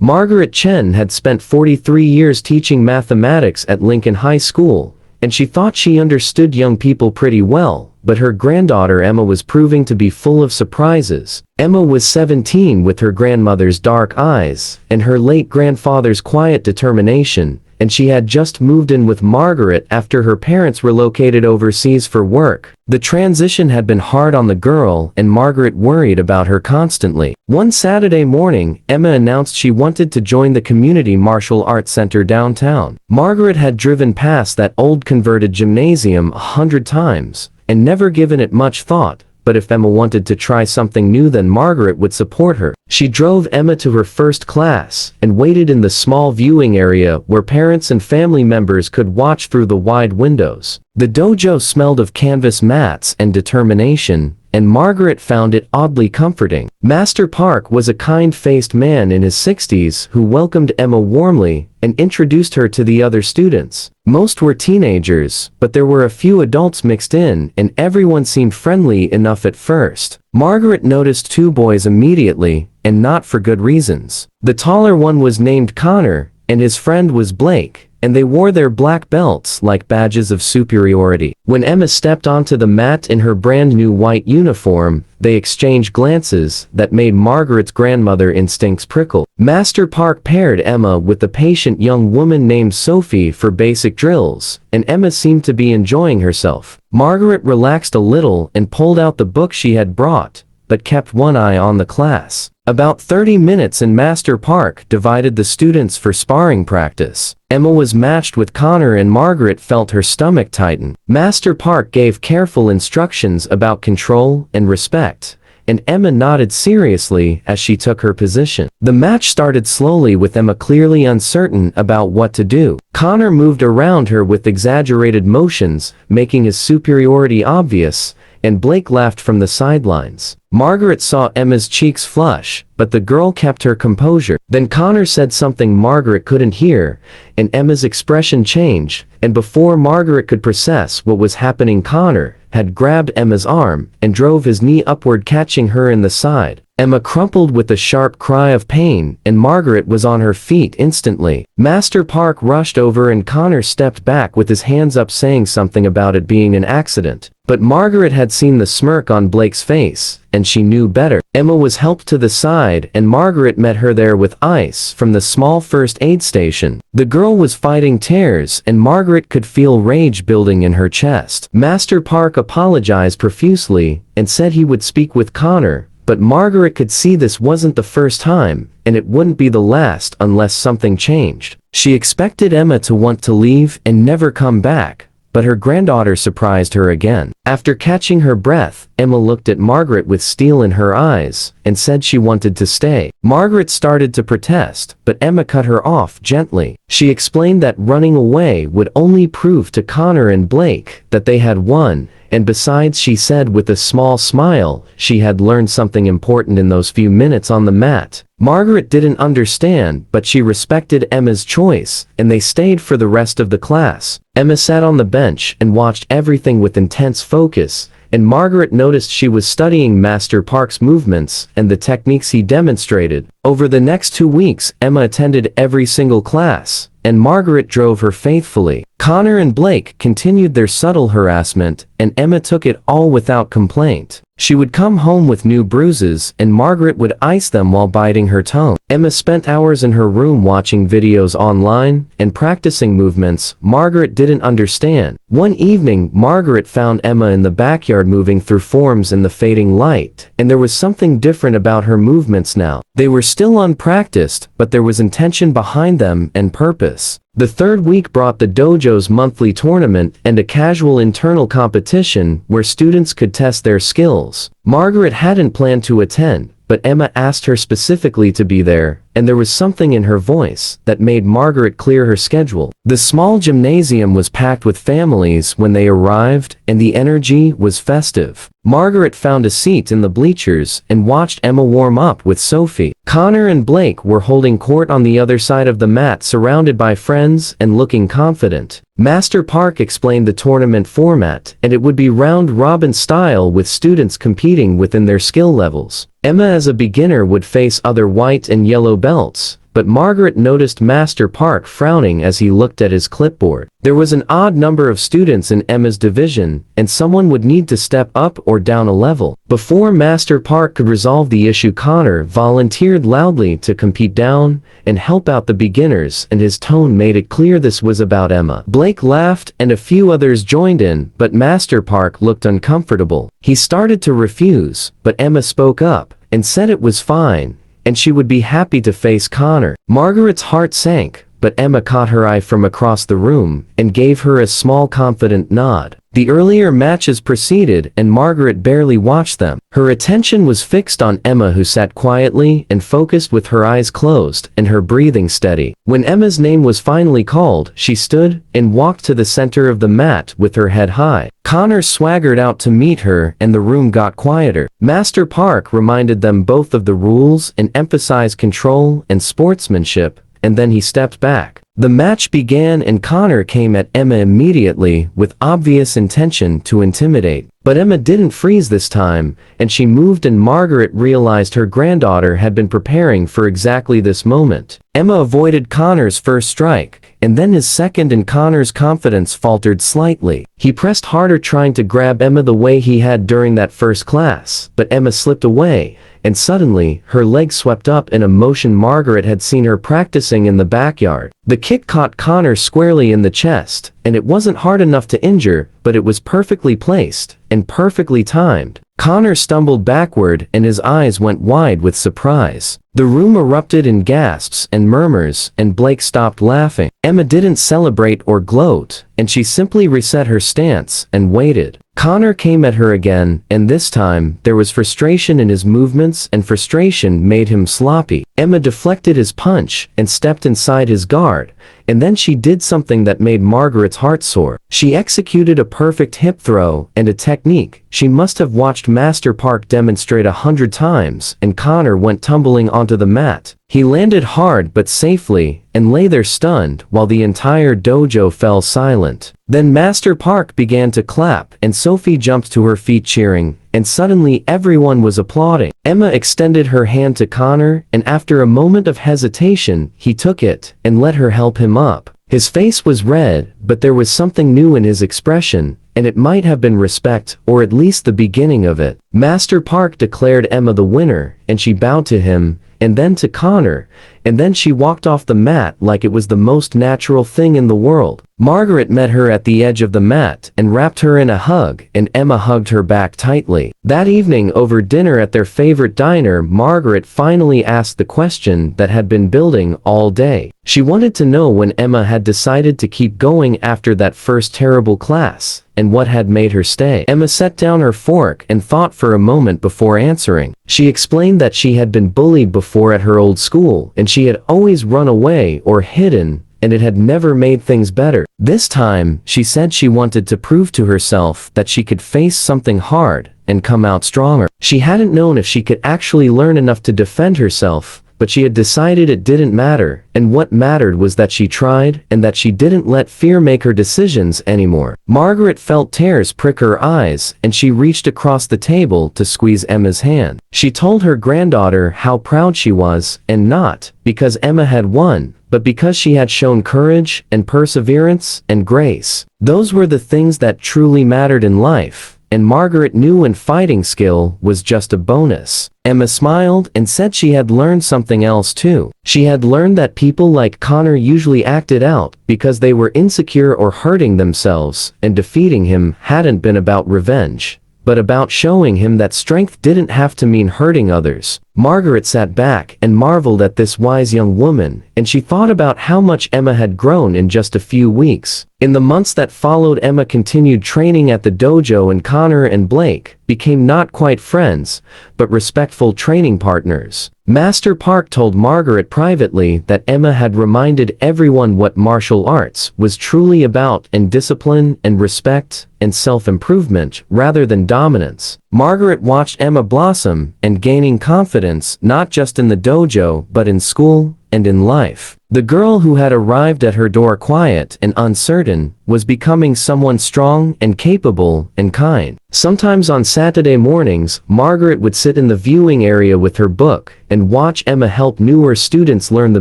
Margaret Chen had spent 43 years teaching mathematics at Lincoln High School, and she thought she understood young people pretty well, but her granddaughter Emma was proving to be full of surprises. Emma was 17 with her grandmother's dark eyes and her late grandfather's quiet determination, and she had just moved in with Margaret after her parents relocated overseas for work. The transition had been hard on the girl, and Margaret worried about her constantly. One Saturday morning, Emma announced she wanted to join the Community Martial Arts Center downtown. Margaret had driven past that old converted gymnasium 100 times and never given it much thought, but if Emma wanted to try something new, then Margaret would support her. She drove Emma to her first class and waited in the small viewing area where parents and family members could watch through the wide windows. The dojo smelled of canvas mats and determination, and Margaret found it oddly comforting. Master Park was a kind-faced man in his 60s who welcomed Emma warmly and introduced her to the other students. Most were teenagers, but there were a few adults mixed in, and everyone seemed friendly enough at first. Margaret noticed two boys immediately, and not for good reasons. The taller one was named Connor, and his friend was Blake, and they wore their black belts like badges of superiority. When Emma stepped onto the mat in her brand new white uniform, they exchanged glances that made Margaret's grandmother instincts prickle. Master Park paired Emma with a patient young woman named Sophie for basic drills, and Emma seemed to be enjoying herself. Margaret relaxed a little and pulled out the book she had brought, but kept one eye on the class. About 30 minutes in Master Park divided the students for sparring practice. Emma was matched with Connor, and Margaret felt her stomach tighten. Master Park gave careful instructions about control and respect, and Emma nodded seriously as she took her position. The match started slowly with Emma clearly uncertain about what to do. Connor moved around her with exaggerated motions, making his superiority obvious, and Blake laughed from the sidelines. Margaret saw Emma's cheeks flush, but the girl kept her composure. Then Connor said something Margaret couldn't hear, and Emma's expression changed, and before Margaret could process what was happening, Connor had grabbed Emma's arm and drove his knee upward, catching her in the side. Emma crumpled with a sharp cry of pain, and Margaret was on her feet instantly. Master Park rushed over, and Connor stepped back with his hands up, saying something about it being an accident. But Margaret had seen the smirk on Blake's face, and she knew better. Emma was helped to the side, and Margaret met her there with ice from the small first aid station. The girl was fighting tears, and Margaret could feel rage building in her chest. Master Park apologized profusely and said he would speak with Connor, but Margaret could see this wasn't the first time, and it wouldn't be the last unless something changed. She expected Emma to want to leave and never come back, but her granddaughter surprised her again. After catching her breath, Emma looked at Margaret with steel in her eyes and said she wanted to stay. Margaret started to protest, but Emma cut her off gently. She explained that running away would only prove to Connor and Blake that they had won, and besides, she said with a small smile, she had learned something important in those few minutes on the mat. Margaret didn't understand, but she respected Emma's choice, and they stayed for the rest of the class. Emma sat on the bench and watched everything with intense focus, and Margaret noticed she was studying Master Park's movements and the techniques he demonstrated. Over the next 2 weeks, Emma attended every single class, and Margaret drove her faithfully. Connor and Blake continued their subtle harassment, and Emma took it all without complaint. She would come home with new bruises, and Margaret would ice them while biting her tongue. Emma spent hours in her room watching videos online and practicing movements Margaret didn't understand. One evening, Margaret found Emma in the backyard moving through forms in the fading light, and there was something different about her movements now. They were still unpracticed, but there was intention behind them and purpose. The third week brought the dojo's monthly tournament and a casual internal competition where students could test their skills. Margaret hadn't planned to attend, but Emma asked her specifically to be there, and there was something in her voice that made Margaret clear her schedule. The small gymnasium was packed with families when they arrived, and the energy was festive. Margaret found a seat in the bleachers and watched Emma warm up with Sophie. Connor and Blake were holding court on the other side of the mat, surrounded by friends and looking confident. Master Park explained the tournament format, and it would be round-robin style with students competing within their skill levels. Emma as a beginner would face other white and yellow belts, but Margaret noticed Master Park frowning as he looked at his clipboard. There was an odd number of students in Emma's division, and someone would need to step up or down a level. Before Master Park could resolve the issue, Connor volunteered loudly to compete down and help out the beginners, and his tone made it clear this was about Emma. Blake laughed and a few others joined in, but Master Park looked uncomfortable. He started to refuse, but Emma spoke up and said it was fine, and she would be happy to face Connor. Margaret's heart sank, but Emma caught her eye from across the room and gave her a small confident nod. The earlier matches proceeded and Margaret barely watched them. Her attention was fixed on Emma, who sat quietly and focused with her eyes closed and her breathing steady. When Emma's name was finally called, she stood and walked to the center of the mat with her head high. Connor swaggered out to meet her and the room got quieter. Master Park reminded them both of the rules and emphasized control and sportsmanship, and then he stepped back. The match began and Connor came at Emma immediately with obvious intention to intimidate. But Emma didn't freeze this time, and she moved, and Margaret realized her granddaughter had been preparing for exactly this moment. Emma avoided Connor's first strike, and then his second, and Connor's confidence faltered slightly. He pressed harder, trying to grab Emma the way he had during that first class, but Emma slipped away, and suddenly, her leg swept up in a motion Margaret had seen her practicing in the backyard. The kick caught Connor squarely in the chest, and it wasn't hard enough to injure, but it was perfectly placed and perfectly timed. Connor stumbled backward and his eyes went wide with surprise. The room erupted in gasps and murmurs, and Blake stopped laughing. Emma didn't celebrate or gloat, and she simply reset her stance and waited. Connor came at her again, and this time, there was frustration in his movements, and frustration made him sloppy. Emma deflected his punch and stepped inside his guard, and then she did something that made Margaret's heart soar. She executed a perfect hip throw and a technique she must have watched Master Park demonstrate 100 times, and Connor went tumbling onto the mat. He landed hard but safely, and lay there stunned while the entire dojo fell silent. Then Master Park began to clap, and Sophie jumped to her feet cheering, and suddenly everyone was applauding. Emma extended her hand to Connor, and after a moment of hesitation, he took it and let her help him up. His face was red, but there was something new in his expression, and it might have been respect, or at least the beginning of it. Master Park declared Emma the winner, and she bowed to him, and then to Connor, and then she walked off the mat like it was the most natural thing in the world. Margaret met her at the edge of the mat and wrapped her in a hug, and Emma hugged her back tightly. That evening over dinner at their favorite diner, Margaret finally asked the question that had been building all day. She wanted to know when Emma had decided to keep going after that first terrible class, and what had made her stay. Emma set down her fork and thought for a moment before answering. She explained that she had been bullied before at her old school, and she had always run away or hidden, and it had never made things better. This time, she said she wanted to prove to herself that she could face something hard and come out stronger. She hadn't known if she could actually learn enough to defend herself, but she had decided it didn't matter, and what mattered was that she tried, and that she didn't let fear make her decisions anymore. Margaret felt tears prick her eyes, and she reached across the table to squeeze Emma's hand. She told her granddaughter how proud she was, and not because Emma had won, but because she had shown courage and perseverance and grace. Those were the things that truly mattered in life, and Margaret knew, and fighting skill was just a bonus. Emma smiled and said she had learned something else too. She had learned that people like Connor usually acted out because they were insecure or hurting themselves, and defeating him hadn't been about revenge, but about showing him that strength didn't have to mean hurting others. Margaret sat back and marveled at this wise young woman, and she thought about how much Emma had grown in just a few weeks. In the months that followed, Emma continued training at the dojo, and Connor and Blake became not quite friends, but respectful training partners. Master Park told Margaret privately that Emma had reminded everyone what martial arts was truly about, and discipline and respect and self-improvement rather than dominance. Margaret watched Emma blossom and gaining confidence not just in the dojo but in school, and in life. The girl who had arrived at her door quiet and uncertain was becoming someone strong and capable and kind. Sometimes on Saturday mornings, Margaret would sit in the viewing area with her book and watch Emma help newer students learn the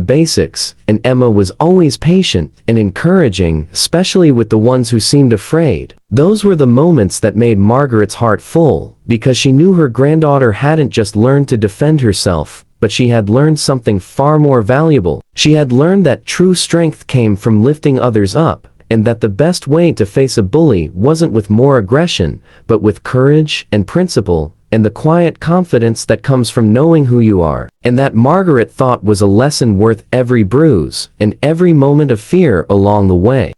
basics, and Emma was always patient and encouraging, especially with the ones who seemed afraid. Those were the moments that made Margaret's heart full, because she knew her granddaughter hadn't just learned to defend herself, but she had learned something far more valuable. She had learned that true strength came from lifting others up, and that the best way to face a bully wasn't with more aggression, but with courage and principle, and the quiet confidence that comes from knowing who you are. And that Margaret thought was a lesson worth every bruise, and every moment of fear along the way.